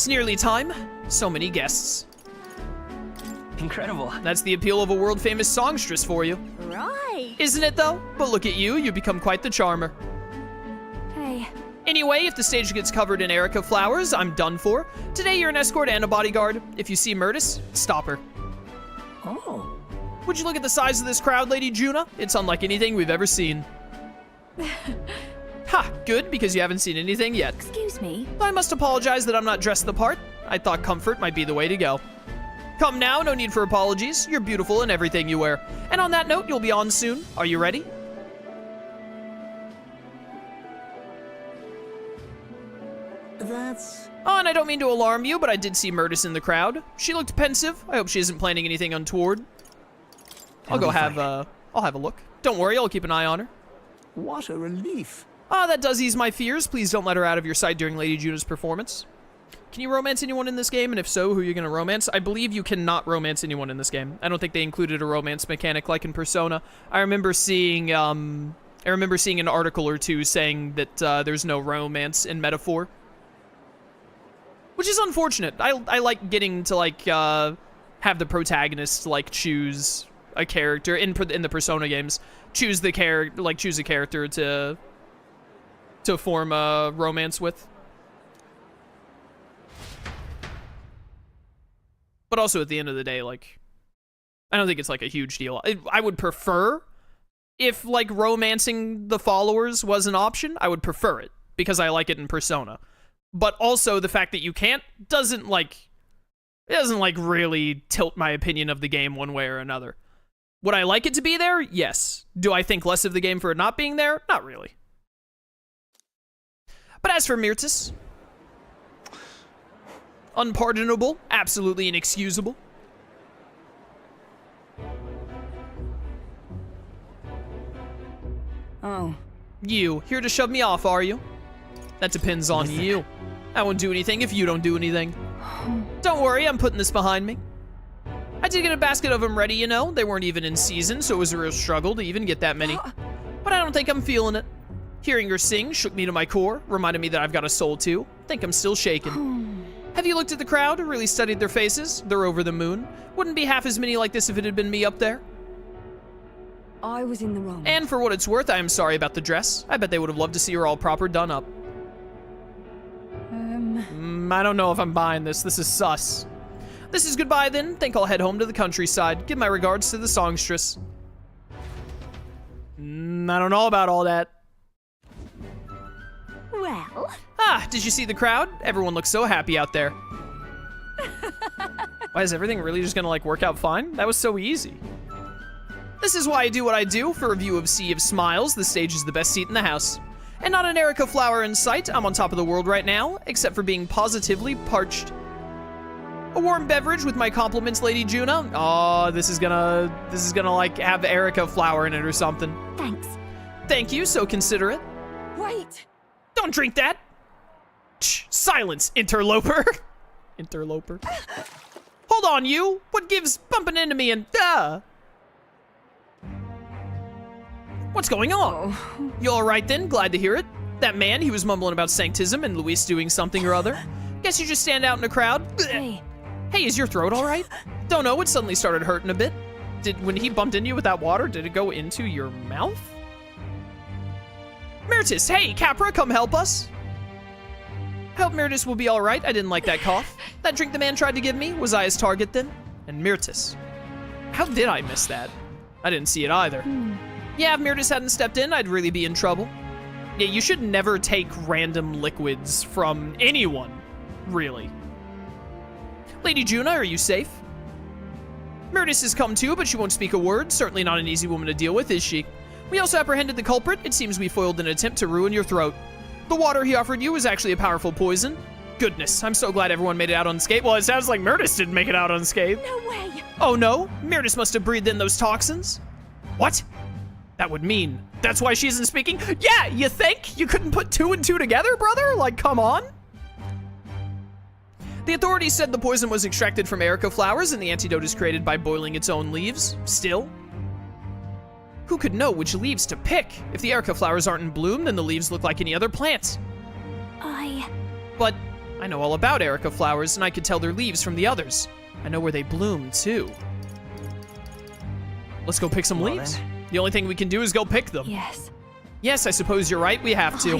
It's nearly time. So many guests. Incredible. That's the appeal of a world-famous songstress for you. Right. Isn't it, though? But look at you, you've become quite the charmer. Hey. Anyway, if the stage gets covered in Erica flowers, I'm done for. Today, you're an escort and a bodyguard. If you see Murtis, stop her. Oh. Would you look at the size of this crowd, Lady Junah? It's unlike anything we've ever seen. Ha, good, because you haven't seen anything yet. Excuse me. I must apologize that I'm not dressed the part. I thought comfort might be the way to go. Come now, no need for apologies. You're beautiful in everything you wear. And on that note, you'll be on soon. Are you ready? That's... Oh, and I don't mean to alarm you, but I did see Murtis in the crowd. She looked pensive. I hope she isn't planning anything untoward. I'll have a look. Don't worry, I'll keep an eye on her. What a relief. Ah, that does ease my fears. Please don't let her out of your sight during Lady Junah's performance. Can you romance anyone in this game? And if so, who are you going to romance? I believe you cannot romance anyone in this game. I don't think they included a romance mechanic like in Persona. I remember seeing an article or two saying that there's no romance in Metaphor. Which is unfortunate. I like getting to, like, have the protagonist, like, choose a character in the Persona games. Choose a character to form a romance with. But also at the end of the day, like, I don't think it's like a huge deal. I would prefer if, like, romancing the followers was an option. I would prefer it because I like it in Persona. But also the fact that you can't doesn't really tilt my opinion of the game one way or another. Would I like it to be there? Yes. Do I think less of the game for it not being there? Not really. But as for Myrtis, unpardonable, absolutely inexcusable. Oh. You, here to shove me off, are you? That depends on you. I won't do anything if you don't do anything. Don't worry, I'm putting this behind me. I did get a basket of them ready, you know. They weren't even in season, so it was a real struggle to even get that many. But I don't think I'm feeling it. Hearing her sing shook me to my core, reminded me that I've got a soul too. Think I'm still shaking. Have you looked at the crowd, really studied their faces? They're over the moon. Wouldn't be half as many like this if it had been me up there. I was in the wrong. And for what it's worth, I am sorry about the dress. I bet they would have loved to see her all proper done up. I don't know if I'm buying this. This is sus. This is goodbye then. Think I'll head home to the countryside. Give my regards to the songstress. I don't know about all that. Well. Ah, did you see the crowd? Everyone looks so happy out there. Why is everything really just gonna like work out fine? That was so easy. This is why I do what I do. For a view of Sea of Smiles, the stage is the best seat in the house. And not an Erica flower in sight. I'm on top of the world right now, except for being positively parched. A warm beverage with my compliments, Lady Junah. Oh, this is gonna like have Erica flower in it or something. Thanks. Thank you, so considerate. Wait. Don't drink that. Shh, silence, interloper. Interloper. Hold on, you. What gives bumping into me and What's going on? Oh. You all right then? Glad to hear it. That man, he was mumbling about sanctism and Luis doing something or other. Guess you just stand out in the crowd. Hey. Hey, is your throat all right? Don't know, it suddenly started hurting a bit. When he bumped into you with that water, did it go into your mouth? Myrtis, hey, Capra, come help us. I hope Myrtis will be all right. I didn't like that cough. That drink the man tried to give me, was I his target then? And Myrtis. How did I miss that? I didn't see it either. Yeah, if Myrtis hadn't stepped in, I'd really be in trouble. Yeah, you should never take random liquids from anyone, really. Lady Junah, are you safe? Myrtis has come too, but she won't speak a word. Certainly not an easy woman to deal with, is she? We also apprehended the culprit. It seems we foiled an attempt to ruin your throat. The water he offered you was actually a powerful poison. Goodness, I'm so glad everyone made it out unscathed. Well, it sounds like Myrtis didn't make it out unscathed. No way. Oh no? Myrtis must have breathed in those toxins. What? That would mean that's why she isn't speaking? Yeah, you think? You couldn't put two and two together, brother? Like, come on. The authorities said the poison was extracted from Erica flowers and the antidote is created by boiling its own leaves. Still, who could know which leaves to pick? If the Erica flowers aren't in bloom, then the leaves look like any other plant. But I know all about Erica flowers, and I could tell their leaves from the others. I know where they bloom, too. Let's go pick some leaves. The only thing we can do is go pick them. Yes. Yes, I suppose you're right, we have to.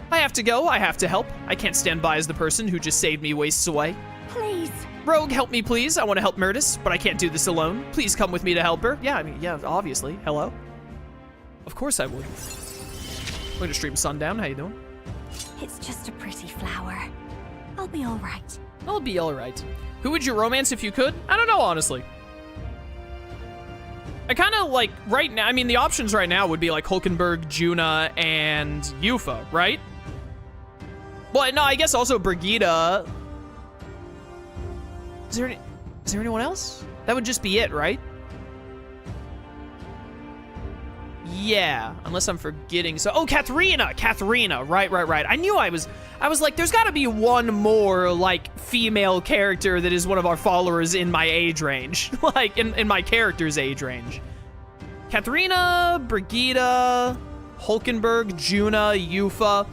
I have to go, I have to help. I can't stand by as the person who just saved me wastes away. Please. Rogue, help me, please. I want to help Myrtis, but I can't do this alone. Please come with me to help her. Yeah, I mean, yeah, obviously. Hello? Of course I would. I'm going to stream Sundown. How you doing? It's just a pretty flower. I'll be all right. I'll be all right. Who would you romance if you could? I don't know, honestly. I kind of like, right now, I mean, the options right now would be like Hulkenberg, Junah, and Yufa, right? Well, no, I guess also Brigida. Is there anyone else? That would just be it, right? Yeah, unless I'm forgetting. So, oh, Katharina, right. I knew I was like, there's gotta be one more, like, female character that is one of our followers in my age range. Like, in my character's age range. Katharina, Brigida, Hulkenberg, Junah, Yufa.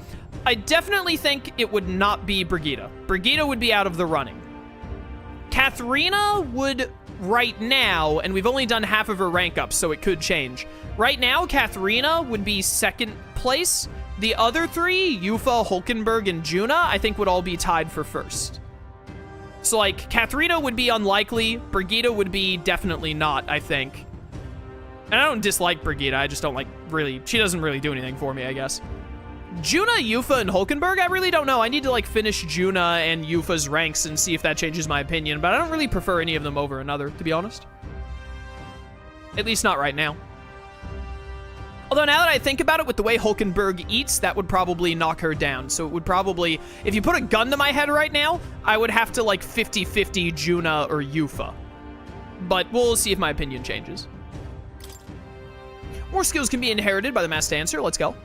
I definitely think it would not be Brigida. Brigida would be out of the running. Katharina would right now, and we've only done half of her rank up, so it could change. Right now, Katharina would be second place. The other three, Yufa, Hulkenberg, and Junah, I think would all be tied for first. So, like, Katharina would be unlikely. Brigida would be definitely not, I think. And I don't dislike Brigida, I just don't like really, she doesn't really do anything for me, I guess. Junah, Yufa, and Hulkenberg, I really don't know. I need to, like, finish Junah and Yufa's ranks and see if that changes my opinion, but I don't really prefer any of them over another, to be honest. At least not right now. Although now that I think about it, with the way Hulkenberg eats, that would probably knock her down. So it would probably, if you put a gun to my head right now, I would have to, like, 50-50 Junah or Yufa. But we'll see if my opinion changes. More skills can be inherited by the mass dancer. Let's go.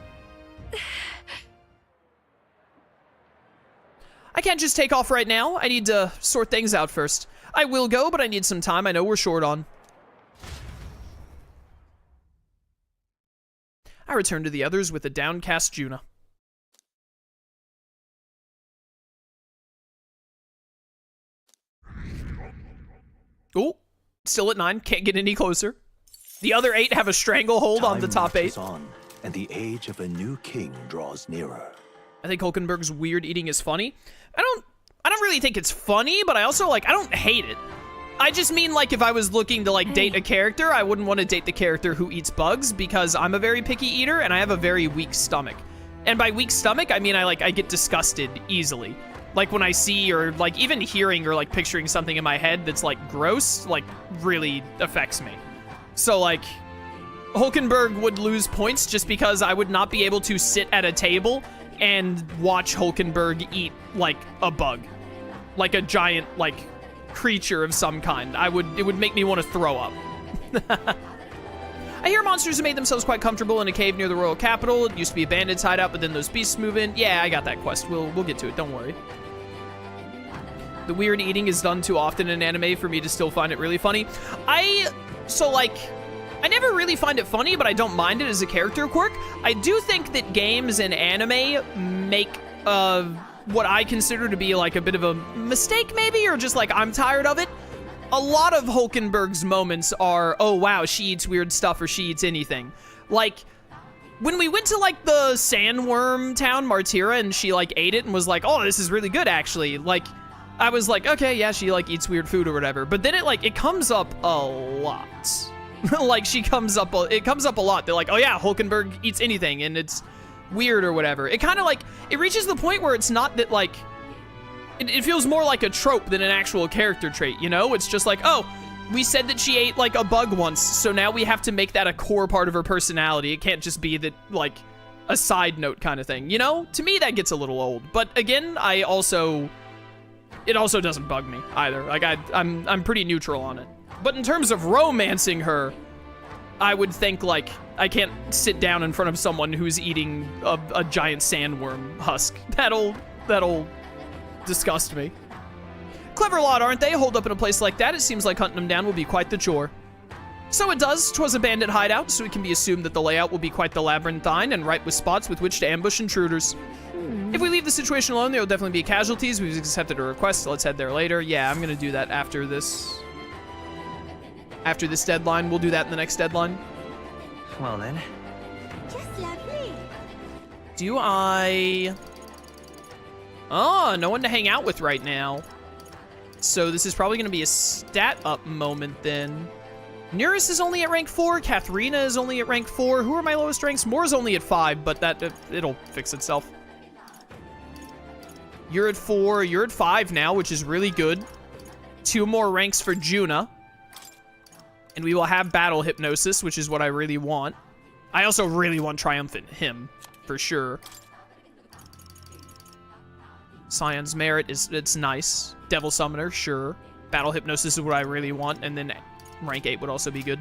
I can't just take off right now. I need to sort things out first. I will go, but I need some time. I know we're short on. I return to the others with a downcast Junah. Oh, still at 9. Can't get any closer. The other 8 have a stranglehold on the top 8. On, and the age of a new king draws nearer. I think Hulkenberg's weird eating is funny. I don't really think it's funny, but I also, like, I don't hate it. I just mean, like, if I was looking to, like, date a character, I wouldn't want to date the character who eats bugs, because I'm a very picky eater, and I have a very weak stomach. And by weak stomach, I mean, I get disgusted easily. Like, when I see, or, like, even hearing or, like, picturing something in my head that's, like, gross, like, really affects me. So, like, Hulkenberg would lose points just because I would not be able to sit at a table and watch Hulkenberg eat, like, a bug. Like a giant, like, creature of some kind. It would make me want to throw up. I hear monsters have made themselves quite comfortable in a cave near the royal capital. It used to be a bandits hideout, but then those beasts move in. Yeah, I got that quest. We'll get to it, don't worry. The weird eating is done too often in anime for me to still find it really funny. So, like, I never really find it funny, but I don't mind it as a character quirk. I do think that games and anime make what I consider to be, like, a bit of a mistake, maybe, or just, like, I'm tired of it. A lot of Hulkenberg's moments are, oh, wow, she eats weird stuff or she eats anything. Like, when we went to, like, the sandworm town, Martira, and she, like, ate it and was like, oh, this is really good, actually. Like, I was like, okay, yeah, she, like, eats weird food or whatever. But then it comes up a lot. Like, it comes up a lot. They're like, oh, yeah, Hulkenberg eats anything, and it's weird or whatever. It kind of, like, it reaches the point where it's not that, like, it feels more like a trope than an actual character trait, you know? It's just like, oh, we said that she ate, like, a bug once, so now we have to make that a core part of her personality. It can't just be that, like, a side note kind of thing, you know? To me, that gets a little old. But again, it also doesn't bug me either. Like, I'm pretty neutral on it. But in terms of romancing her, I would think, like, I can't sit down in front of someone who's eating a giant sandworm husk. That'll disgust me. Clever lot, aren't they? Hold up in a place like that. It seems like hunting them down will be quite the chore. So it does. 'Twas a bandit hideout, so it can be assumed that the layout will be quite the labyrinthine and ripe with spots with which to ambush intruders. If we leave the situation alone, there will definitely be casualties. We've accepted a request, so let's head there later. Yeah, I'm gonna do that after this. After this deadline. We'll do that in the next deadline. Well then. Just lovely. Do I... Oh, no one to hang out with right now. So this is probably gonna be a stat up moment then. Nearest is only at rank 4. Katharina is only at rank 4. Who are my lowest ranks? Moore's only at 5, but that it'll fix itself. You're at 4. You're at 5 now, which is really good. 2 more ranks for Junah. And we will have Battle Hypnosis, which is what I really want. I also really want Triumphant Hymn, for sure. Scion's Merit it's nice. Devil Summoner, sure. Battle Hypnosis is what I really want, and then rank 8 would also be good.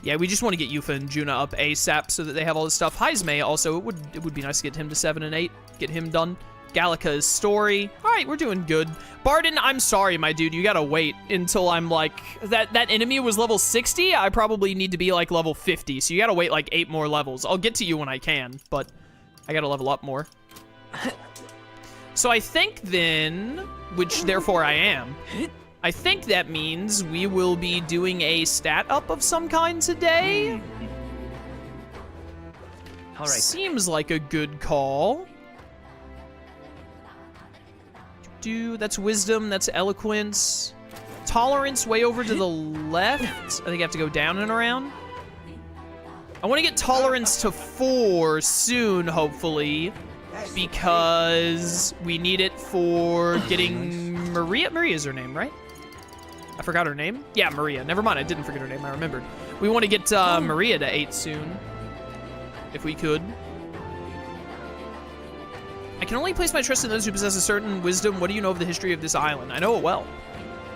Yeah, we just want to get Yufa and Junah up ASAP so that they have all this stuff. Heismay also, it would be nice to get him to 7 and 8. Get him done. Gallica's story. All right, we're doing good. Barden, I'm sorry, my dude. You gotta wait until I'm like... That enemy was level 60? I probably need to be like level 50, so you gotta wait like 8 more levels. I'll get to you when I can, but I gotta level up more. So I think then, which therefore I am, I think that means we will be doing a stat up of some kind today. All right. Seems like a good call. That's wisdom, that's eloquence. Tolerance way over to the left. I think I have to go down and around. I want to get tolerance to 4 soon, hopefully, because we need it for getting Maria. Maria's her name, right? I forgot her name. Yeah, Maria. Never mind, I didn't forget her name. I remembered. We want to get Maria to 8 soon, if we could. I can only place my trust in those who possess a certain wisdom. What do you know of the history of this island? I know it well.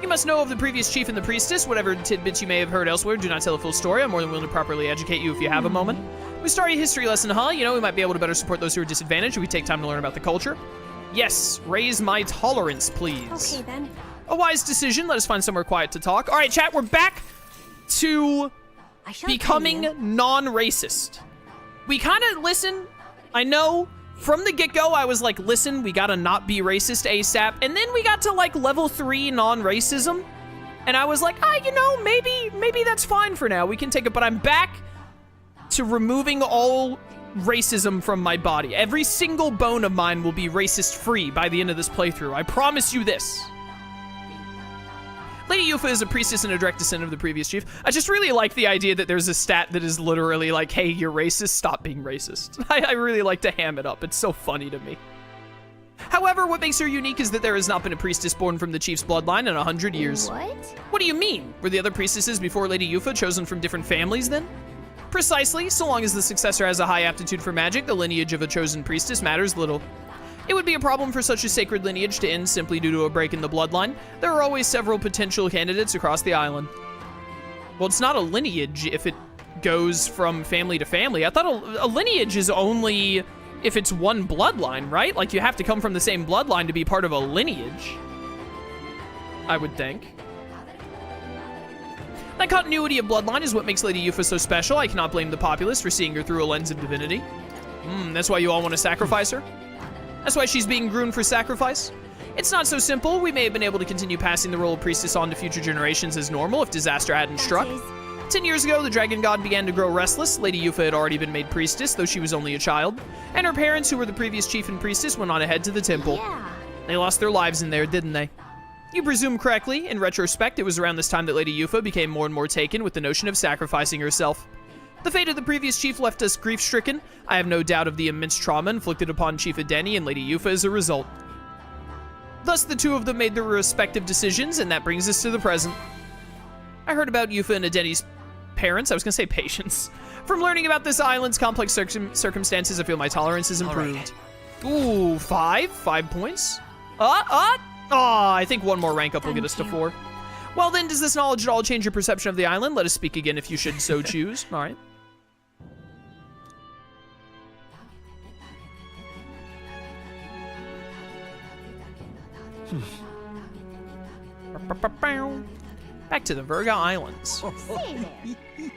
You must know of the previous chief and the priestess. Whatever tidbits you may have heard elsewhere, do not tell the full story. I'm more than willing to properly educate you if you have a moment. Mustari history lesson, huh? You know, we might be able to better support those who are disadvantaged if we take time to learn about the culture. Yes, raise my tolerance, please. Okay, then. A wise decision. Let us find somewhere quiet to talk. All right, chat, we're back to becoming non-racist. We kind of listen. I know. From the get-go, I was like, listen, we gotta not be racist ASAP. And then we got to like level 3 non-racism. And I was like, you know, maybe that's fine for now. We can take it, but I'm back to removing all racism from my body. Every single bone of mine will be racist-free by the end of this playthrough. I promise you this. Lady Yufa is a priestess and a direct descendant of the previous chief. I just really like the idea that there's a stat that is literally like, hey, you're racist, stop being racist. I really like to ham it up. It's so funny to me. However, what makes her unique is that there has not been a priestess born from the chief's bloodline in 100 years. What? What do you mean? Were the other priestesses before Lady Yufa chosen from different families then? Precisely. So long as the successor has a high aptitude for magic, the lineage of a chosen priestess matters little. It would be a problem for such a sacred lineage to end simply due to a break in the bloodline. There are always several potential candidates across the island. Well, it's not a lineage if it goes from family to family. I thought a lineage is only if it's one bloodline, right? Like, you have to come from the same bloodline to be part of a lineage, I would think. That continuity of bloodline is what makes Lady Yufa so special. I cannot blame the populace for seeing her through a lens of divinity. That's why you all want to sacrifice her? That's why she's being groomed for sacrifice? It's not so simple. We may have been able to continue passing the role of priestess on to future generations as normal if disaster hadn't struck. 10 years ago, the dragon god began to grow restless. Lady Yufa had already been made priestess, though she was only a child. And her parents, who were the previous chief and priestess, went on ahead to the temple. Yeah. They lost their lives in there, didn't they? You presume correctly. In retrospect, it was around this time that Lady Yufa became more and more taken with the notion of sacrificing herself. The fate of the previous chief left us grief-stricken. I have no doubt of the immense trauma inflicted upon Chief Adeni and Lady Yufa as a result. Thus, the two of them made their respective decisions, and that brings us to the present. I heard about Yufa and Adeni's parents. I was gonna say patients. From learning about this island's complex circumstances, I feel my tolerance is improved. Ooh, 5 points. I think one more rank up will get us to 4. Well then, does this knowledge at all change your perception of the island? Let us speak again if you should so choose. All right. Back to the Virga Islands. Say there.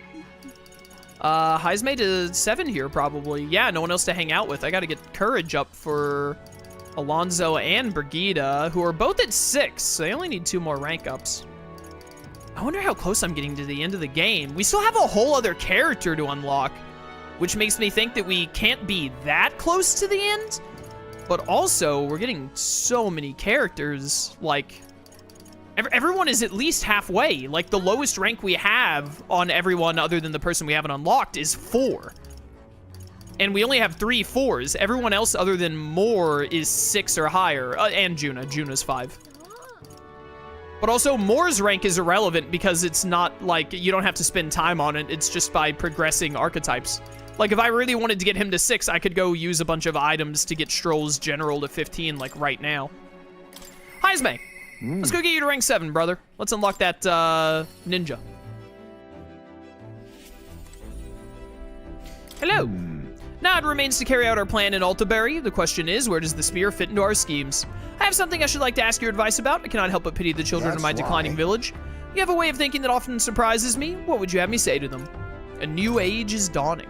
Heismay to 7 here, probably. Yeah, no one else to hang out with. I gotta get courage up for Alonso and Brigida, who are both at 6, so they only need 2 more rank ups. I wonder how close I'm getting to the end of the game. We still have a whole other character to unlock, which makes me think that we can't be that close to the end. But also, we're getting so many characters, like... Everyone is at least halfway. Like, the lowest rank we have on everyone other than the person we haven't unlocked is 4. And we only have 3 4s. Everyone else other than Moore is 6 or higher. And Junah. Junah's 5. But also, Moore's rank is irrelevant because it's not, like, you don't have to spend time on it. It's just by progressing archetypes. Like, if I really wanted to get him to 6, I could go use a bunch of items to get Stroll's General to 15, like, right now. Heismay. Let's go get you to rank 7, brother. Let's unlock that, ninja. Hello. Now it remains to carry out our plan in Altaberry. The question is, where does the spear fit into our schemes? I have something I should like to ask your advice about. I cannot help but pity the children of my declining village. You have a way of thinking that often surprises me. What would you have me say to them? A new age is dawning.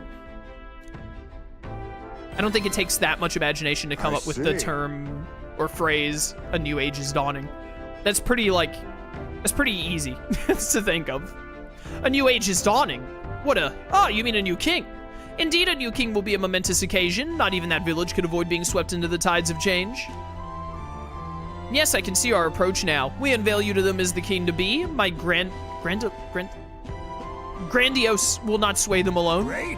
I don't think it takes that much imagination to come up with the term or phrase, a new age is dawning. That's pretty easy to think of. A new age is dawning. You mean a new king? Indeed, a new king will be a momentous occasion. Not even that village could avoid being swept into the tides of change. Yes, I can see our approach now. We unveil you to them as the king to be. My grandiose will not sway them alone. Great.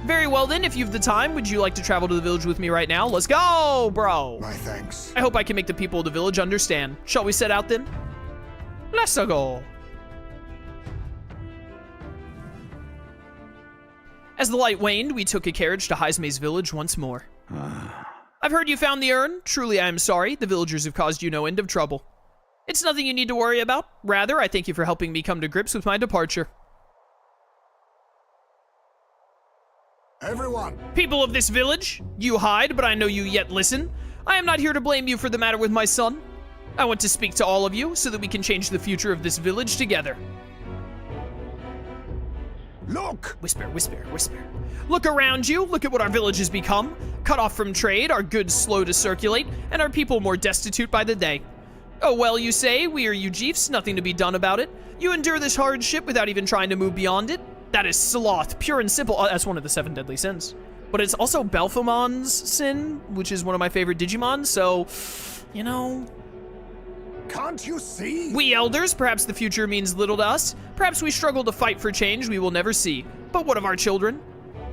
Very well then, if you've the time, would you like to travel to the village with me right now? Let's go, bro. My thanks. I hope I can make the people of the village understand. Shall we set out then? Let's go. As the light waned, we took a carriage to Heismay's village once more. I've heard you found the urn. Truly, I am sorry. The villagers have caused you no end of trouble. It's nothing you need to worry about. Rather, I thank you for helping me come to grips with my departure. Everyone. People of this village, you hide, but I know you yet listen. I am not here to blame you for the matter with my son. I want to speak to all of you so that we can change the future of this village together. Look! Whisper, whisper, whisper. Look around you. Look at what our village has become. Cut off from trade, our goods slow to circulate, and our people more destitute by the day. Oh, well, you say, we are Eugifs, nothing to be done about it. You endure this hardship without even trying to move beyond it. That is sloth, pure and simple. Oh, that's one of the 7 deadly sins. But it's also Belphomon's sin, which is one of my favorite Digimon, so, you know... Can't you see? We elders, perhaps the future means little to us. Perhaps we struggle to fight for change we will never see. But what of our children?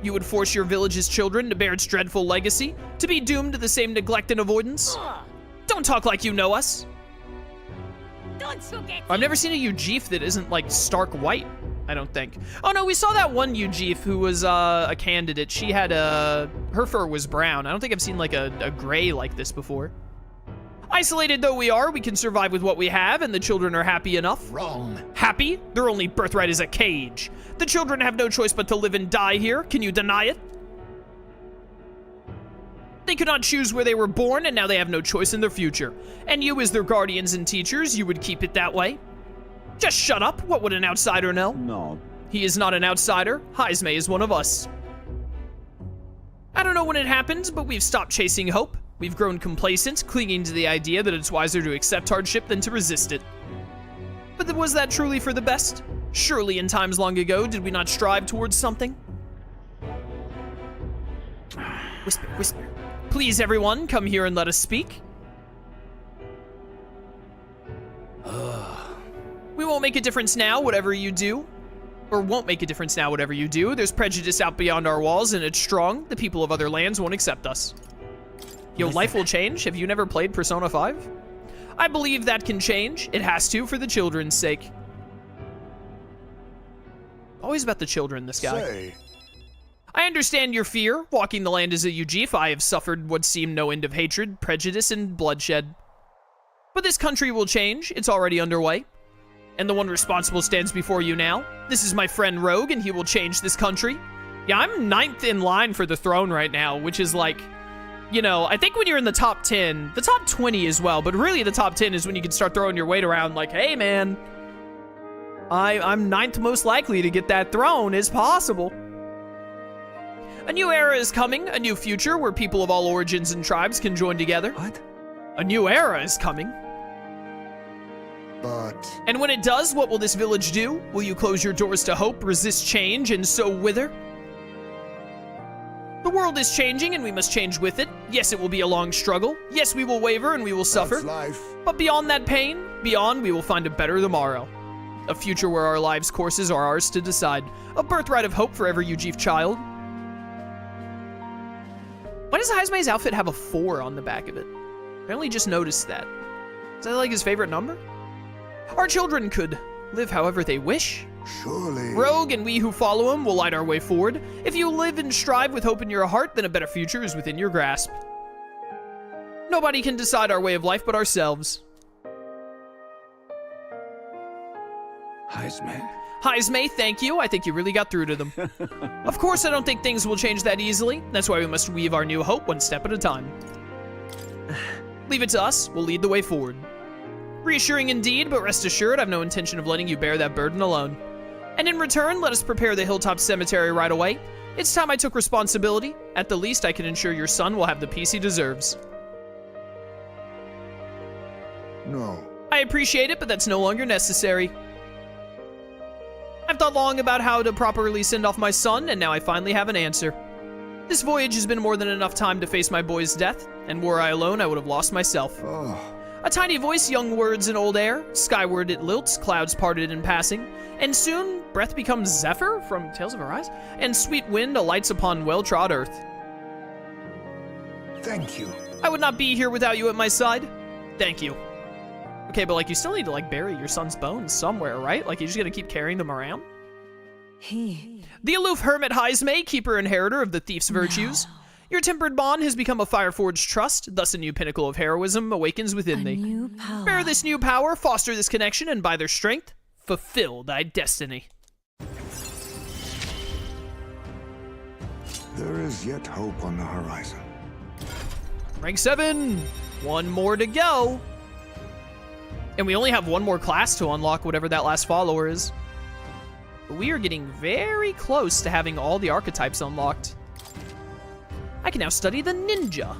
You would force your village's children to bear its dreadful legacy, to be doomed to the same neglect and avoidance? Don't talk like you know us. I've never seen a Eugif that isn't, like, stark white, I don't think. Oh, no, we saw that one Eugif who was a candidate. She had her fur was brown. I don't think I've seen, like, a gray like this before. Isolated though we are, we can survive with what we have, and the children are happy enough. Wrong. Happy? Their only birthright is a cage. The children have no choice but to live and die here. Can you deny it? They could not choose where they were born, and now they have no choice in their future. And you, as their guardians and teachers, you would keep it that way? Just shut up. What would an outsider know? No. He is not an outsider. Heismay is one of us. I don't know when it happens, but we've stopped chasing hope. We've grown complacent, clinging to the idea that it's wiser to accept hardship than to resist it. But was that truly for the best? Surely in times long ago, did we not strive towards something? Whisper, whisper. Please, everyone, come here and let us speak. We won't make a difference now, whatever you do. Or won't make a difference now, whatever you do. There's prejudice out beyond our walls, and it's strong. The people of other lands won't accept us. Yo, life will change. Have you never played Persona 5? I believe that can change. It has to, for the children's sake. Always about the children, this guy. Say. I understand your fear. Walking the land as a Eugif, I have suffered what seemed no end of hatred, prejudice, and bloodshed. But this country will change. It's already underway. And the one responsible stands before you now. This is my friend Rogue, and he will change this country. Yeah, I'm 9th in line for the throne right now, which is like... You know, I think when you're in the top 10, the top 20 as well, but really the top 10 is when you can start throwing your weight around like, hey, man, I'm ninth most likely to get that throne is possible. A new era is coming, a new future where people of all origins and tribes can join together. What? A new era is coming. But And when it does, what will this village do? Will you close your doors to hope, resist change, and so wither? The world is changing, and we must change with it. Yes, it will be a long struggle. Yes, we will waver, and we will suffer. that's life. But beyond that pain, beyond, we will find a better tomorrow. A future where our lives' courses are ours to decide. A birthright of hope for every Eugif child. Why does Heismay's outfit have a 4 on the back of it? I only just noticed that. Is that like his favorite number? Our children could live however they wish. Surely. Rogue and we who follow him will light our way forward. If you live and strive with hope in your heart, then a better future is within your grasp. Nobody can decide our way of life but ourselves. Heismay. Heismay, thank you. I think you really got through to them. Of course, I don't think things will change that easily. That's why we must weave our new hope one step at a time. Leave it to us. We'll lead the way forward. Reassuring indeed, but rest assured, I've no intention of letting you bear that burden alone. And in return, let us prepare the Hilltop Cemetery right away. It's time I took responsibility. At the least, I can ensure your son will have the peace he deserves. No. I appreciate it, but that's no longer necessary. I've thought long about how to properly send off my son, and now I finally have an answer. This voyage has been more than enough time to face my boy's death, and were I alone, I would have lost myself. Oh. A tiny voice, young words in old air, skyward it lilts, clouds parted in passing, and soon breath becomes Zephyr from Tales of Arise, and sweet wind alights upon well-trod earth. Thank you. I would not be here without you at my side. Thank you. Okay, but like you still need to like bury your son's bones somewhere, right? Like you're just gonna keep carrying them around? The aloof hermit Heismay, keeper inheritor of the thief's virtues. Your tempered bond has become a fire-forged trust, thus a new pinnacle of heroism awakens within thee. Bear this new power, foster this connection, and by their strength, fulfill thy destiny. There is yet hope on the horizon. Rank 7, one more to go. And we only have one more class to unlock, whatever that last follower is. But we are getting very close to having all the archetypes unlocked. I can now study the ninja.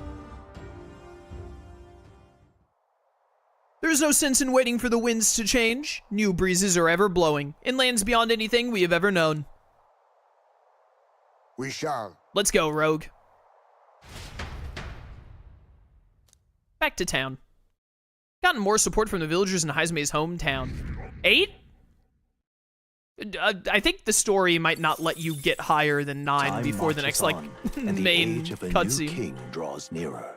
There's no sense in waiting for the winds to change. New breezes are ever blowing, in lands beyond anything we have ever known. We shall. Let's go, Rogue. Back to town. Gotten more support from the villagers in Heismay's hometown. 8? I think the story might not let you get higher than 9 Time before the marches next, like, on, and the main age of a new cutscene. king draws nearer.